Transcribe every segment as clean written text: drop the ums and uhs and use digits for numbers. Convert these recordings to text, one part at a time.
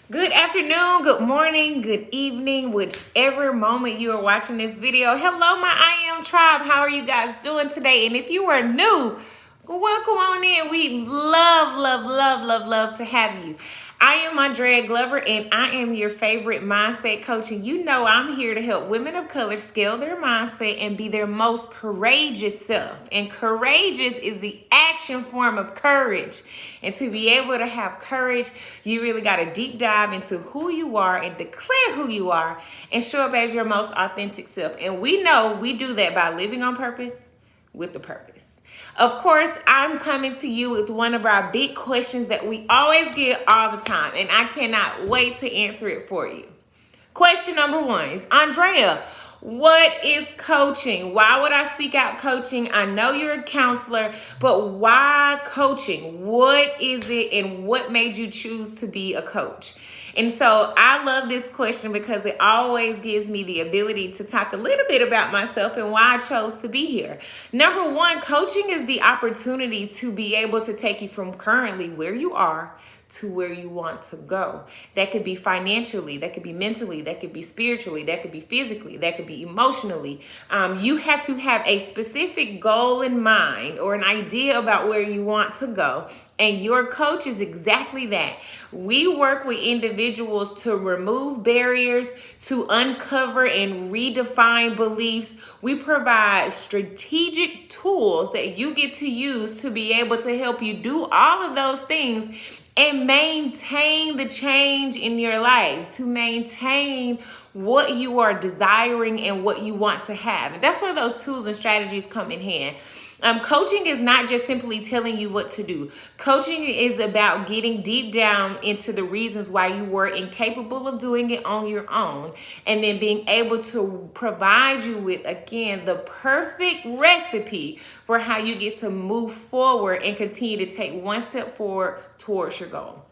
Good afternoon, good morning, good evening, whichever moment you are watching this video. Hello, my I Am Tribe. How are you guys doing today? And if you are new, welcome on in. We love to have you. I am Andrea Glover, and I am your favorite mindset coach. And you know I'm here to help women of color scale their mindset and be their most courageous self. And courageous is the action form of courage. And to be able to have courage, you really got to deep dive into who you are and declare who you are and show up as your most authentic self. And we know we do that by living on purpose with a purpose. Of course, I'm coming to you with one of our big questions that we always get all the time, and I cannot wait to answer it for you. Question number one is, Andrea, what is coaching? Why would I seek out coaching? I know you're a counselor, but why coaching? What is it, and what made you choose to be a coach? And so I love this question because it always gives me the ability to talk a little bit about myself and why I chose to be here. Number one, coaching is the opportunity to be able to take you from currently where you are to where you want to go. That could be financially, that could be mentally, that could be spiritually, that could be physically, that could be emotionally. You have to have a specific goal in mind or an idea about where you want to go. And your coach is exactly that. We work with individuals to remove barriers, to uncover and redefine beliefs. We provide strategic tools that you get to use to be able to help you do all of those things and maintain the change in your life, to maintain what you are desiring and what you want to have. And that's where those tools and strategies come in hand. Coaching is not just simply telling you what to do. Coaching is about getting deep down into the reasons why you were incapable of doing it on your own, and then being able to provide you with, again, the perfect recipe for how you get to move forward and continue to take one step forward towards your goal.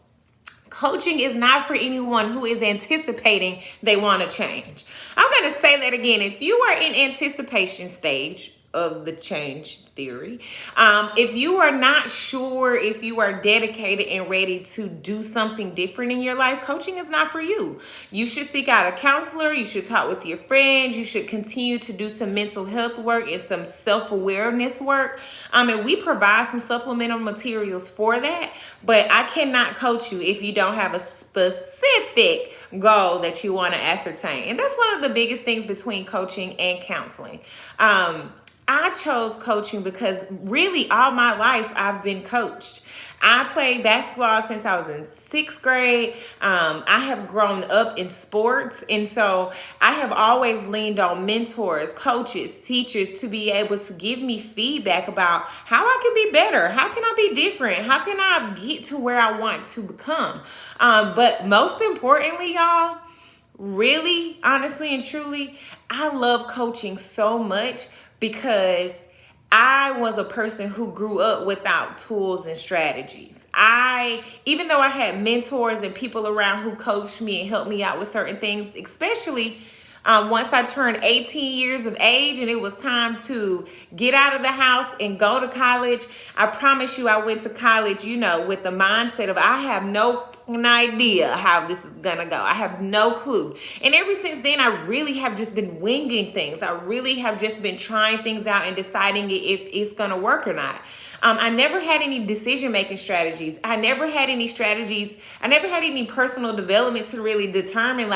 Coaching is not for anyone who is anticipating they want to change. I'm going to say that again. If you are in anticipation stage of the change theory, if you are not sure if you are dedicated and ready to do something different in your life, coaching is not for you. You should seek out a counselor. You should talk with your friends. You should continue to do some mental health work and some self-awareness work. And we provide some supplemental materials for that, but I cannot coach you if you don't have a specific goal that you want to ascertain. And that's one of the biggest things between coaching and counseling. I chose coaching because really all my life I've been coached. I played basketball since I was in 6th grade. I have grown up in sports, and so I have always leaned on mentors, coaches, teachers to be able to give me feedback about how I can be better, how can I be different, how can I get to where I want to become. But most importantly, y'all, really, honestly and truly, I love coaching so much because I was a person who grew up without tools and strategies. Even though I had mentors and people around who coached me and helped me out with certain things, especially once I turned 18 years of age and it was time to get out of the house and go to college, I promise you I went to college, with the mindset of I have no idea how this is gonna go. I have no clue. And ever since then, I really have just been winging things. I really have just been trying things out and deciding if it's gonna work or not. I never had any decision-making strategies. I never had any strategies. I never had any personal development to really determine,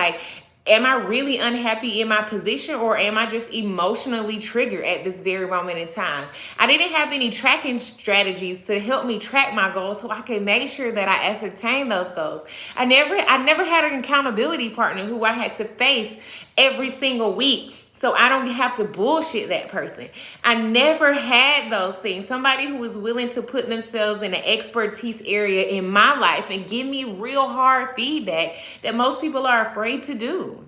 am I really unhappy in my position, or am I just emotionally triggered at this very moment in time? I didn't have any tracking strategies to help me track my goals so I can make sure that I ascertain those goals. I never had an accountability partner who I had to face every single week, so I don't have to bullshit that person. I never had those things. Somebody who was willing to put themselves in an expertise area in my life and give me real hard feedback that most people are afraid to do.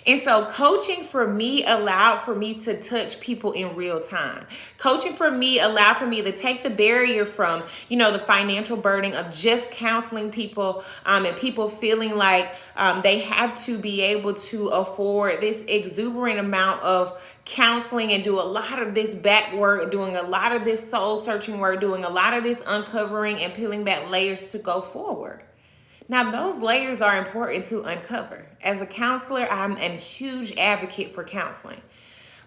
And so coaching for me allowed for me to touch people in real time. Coaching for me allowed for me to take the barrier from, the financial burden of just counseling people and people feeling like they have to be able to afford this exuberant amount of counseling and do a lot of this back work, doing a lot of this soul searching work, doing a lot of this uncovering and peeling back layers to go forward. Now, those layers are important to uncover. As a counselor, I'm a huge advocate for counseling.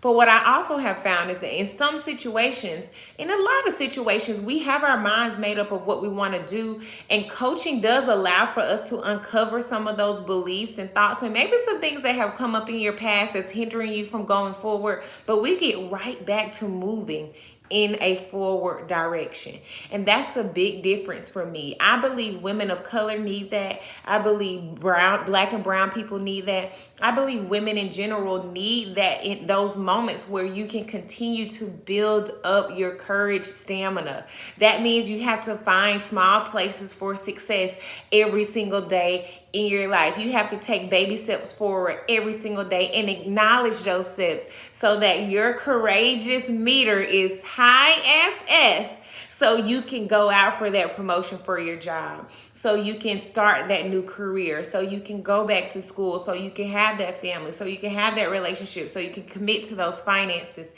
But what I also have found is that in some situations, in a lot of situations, we have our minds made up of what we want to do. And coaching does allow for us to uncover some of those beliefs and thoughts and maybe some things that have come up in your past that's hindering you from going forward. But we get right back to moving in a forward direction. And that's the big difference for me. I believe women of color need that. I believe black and brown people need that. I believe women in general need that in those moments where you can continue to build up your courage stamina. That means you have to find small places for success every single day in your life. You have to take baby steps forward every single day and acknowledge those steps so that your courageous meter is high as F, so you can go out for that promotion for your job, so you can start that new career, so you can go back to school, so you can have that family, so you can have that relationship, so you can commit to those finances.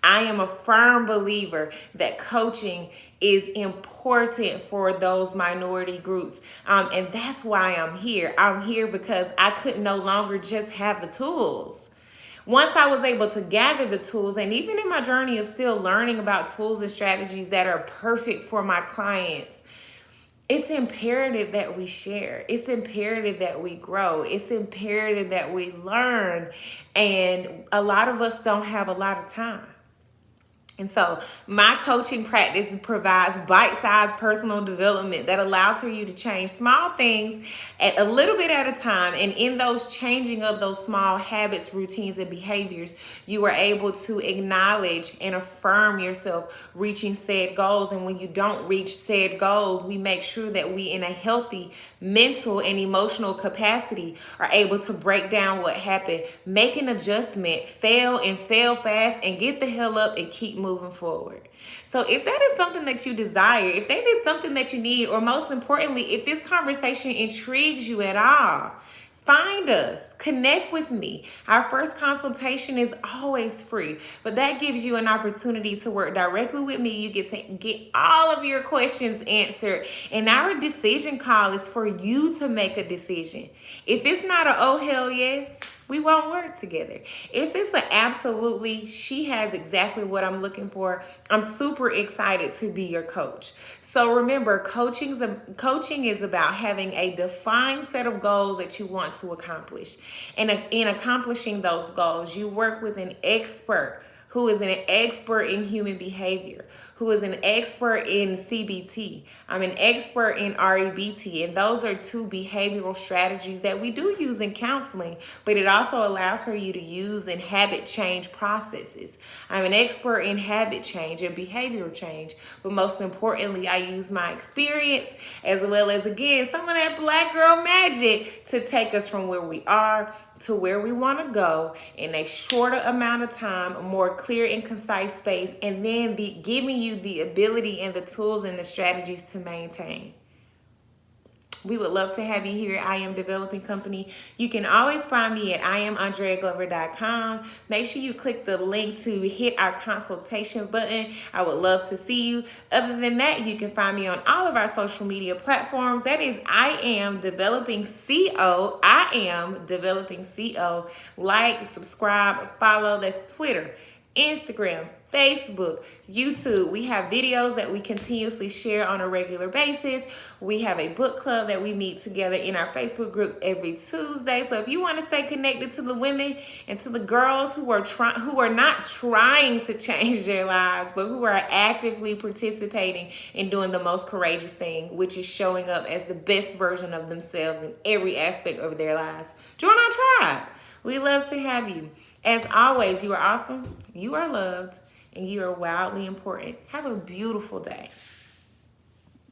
I am a firm believer that coaching is important for those minority groups. And that's why I'm here. I'm here because I could no longer just have the tools. Once I was able to gather the tools, and even in my journey of still learning about tools and strategies that are perfect for my clients, it's imperative that we share. It's imperative that we grow. It's imperative that we learn. And a lot of us don't have a lot of time. And so my coaching practice provides bite-sized personal development that allows for you to change small things at a little bit at a time. And in those changing of those small habits, routines, and behaviors, you are able to acknowledge and affirm yourself reaching said goals. And when you don't reach said goals, we make sure that we, in a healthy mental and emotional capacity, are able to break down what happened, make an adjustment, fail fast, and get the hell up and keep moving forward. So if that is something that you desire, if that is something that you need, or most importantly, if this conversation intrigues you at all, find us, connect with me. Our first consultation is always free, but that gives you an opportunity to work directly with me. You get to get all of your questions answered, and our decision call is for you to make a decision. If it's not a oh hell yes, we won't work together. If it's an absolutely, she has exactly what I'm looking for, I'm super excited to be your coach. So remember, coaching is about having a defined set of goals that you want to accomplish. And in accomplishing those goals, you work with an expert who is an expert in human behavior, who is an expert in CBT. I'm an expert in REBT, and those are two behavioral strategies that we do use in counseling, but it also allows for you to use in habit change processes. I'm an expert in habit change and behavioral change, but most importantly, I use my experience as well as, again, some of that Black girl magic to take us from where we are to where we want to go in a shorter amount of time, a more clear and concise space, and then giving you the ability and the tools and the strategies to maintain. We would love to have you here at I Am Developing Company. You can always find me at IamAndreaGlover.com. Make sure you click the link to hit our consultation button. I would love to see you. Other than that, you can find me on all of our social media platforms. That is I Am Developing CO. I Am Developing CO. Like, subscribe, follow. That's Twitter, Instagram, Facebook, YouTube. We have videos that we continuously share on a regular basis. We have a book club that we meet together in our Facebook group every Tuesday. So if you want to stay connected to the women and to the girls who are not trying to change their lives, but who are actively participating in doing the most courageous thing, which is showing up as the best version of themselves in every aspect of their lives, join our tribe. We love to have you. As always, you are awesome, you are loved, and you are wildly important. Have a beautiful day.